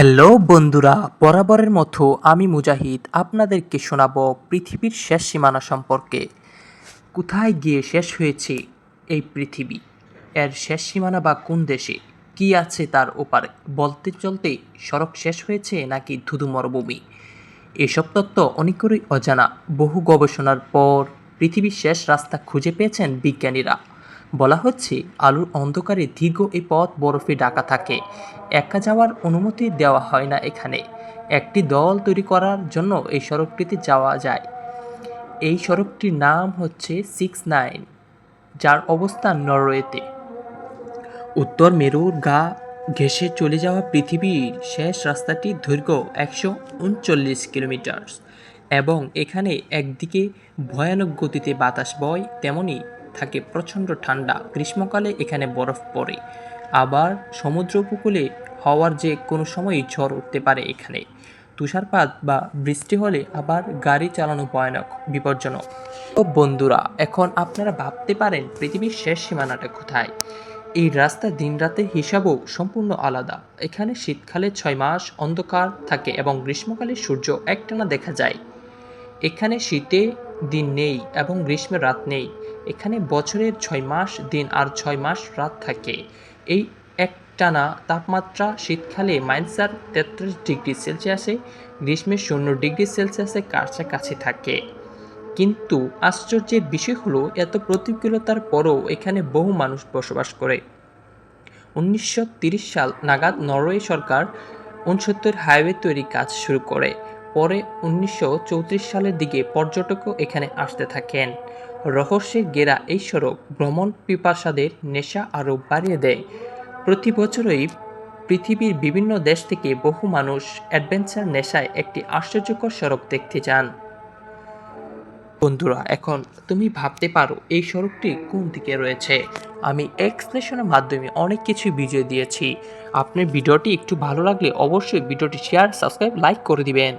Hello বন্ধুরা, বরাবরের মতো আমি মুজাহিদ আপনাদেরকে শোনাবো পৃথিবীর শেষ সীমানা সম্পর্কে। কোথায় গিয়ে শেষ হয়েছে এই পৃথিবী, এর শেষ সীমানা বা কোন দেশে কি আছে তার ওপারে? বলতে চলতে সড়ক শেষ হয়েছে নাকি ধুধু মরুভূমি? এসব তত্ত্ব অনেকেরই অজানা। বহু গবেষণার পর পৃথিবীর শেষ রাস্তা খুঁজে পেয়েছেন বিজ্ঞানীরা। বলা হচ্ছে আলোর অন্ধকারে দীর্ঘ এই পথ বরফে ঢাকা থাকে। একা যাওয়ার অনুমতি দেওয়া হয় না এখানে। একটি দল তৈরি করার জন্য এই সড়কটিতে যাওয়া যায়। এই সড়কটির নাম হচ্ছে 69, যার অবস্থান নরওয়েতে। উত্তর মেরুর গা ঘেঁষে চলে যাওয়া পৃথিবীর শেষ রাস্তাটির দৈর্ঘ্য 139 কিলোমিটার এবং এখানে একদিকে ভয়ানক গতিতে বাতাস বয়, তেমনি থাকে প্রচণ্ড ঠান্ডা। গ্রীষ্মকালে এখানে বরফ পড়ে, আবার সমুদ্র উপকূলে হওয়ার যে কোনো সময়ই ঝড় উঠতে পারে এখানে। তুষারপাত বা বৃষ্টি হলে আবার গাড়ি চালানো ভয়ানক বিপজ্জনক। তো বন্ধুরা, এখন আপনারা ভাবতে পারেন পৃথিবীর শেষ সীমানাটা কোথায়। এই রাস্তা দিন রাতের হিসাবও সম্পূর্ণ আলাদা। এখানে শীতকালে 6 মাস অন্ধকার থাকে এবং গ্রীষ্মকালে সূর্য একটানা দেখা যায়। এখানে শীতে দিন নেই এবং গ্রীষ্মে রাত নেই। এখানে বছরের 6 মাস দিন আর 6 মাস রাত থাকে। এই একটানা তাপমাত্রা শীতকালে -43 ডিগ্রি সেলসিয়াসে, গ্রীষ্মে 0 ডিগ্রি সেলসিয়াসের কাছাকাছি থাকে। কিন্তু আশ্চর্যের বিষয় হলো, এত প্রতিকূলতার পরও এখানে বহু মানুষ বসবাস করে। 1930 সাল নাগাদ নরওয়ে সরকার 69 হাইওয়ে তৈরির কাজ শুরু করে। পরে 1934 সালের দিকে পর্যটকও এখানে আসতে থাকেন। রহস্যের ঘেরা এই সড়ক ভ্রমণ পিপাসাদের নেশা আরও বাড়িয়ে দেয়। প্রতি বছরই পৃথিবীর বিভিন্ন দেশ থেকে বহু মানুষ অ্যাডভেঞ্চার নেশায় একটি আশ্চর্যকর সড়ক দেখতে যান। বন্ধুরা, এখন তুমি ভাবতে পারো এই সড়কটি কোন দিকে রয়েছে। আমি এক্সপ্লেনেশনের মাধ্যমে অনেক কিছু বুঝিয়ে দিয়েছি। আপনার ভিডিওটি একটু ভালো লাগলে অবশ্যই ভিডিওটি শেয়ার, সাবস্ক্রাইব, লাইক করে দিবেন।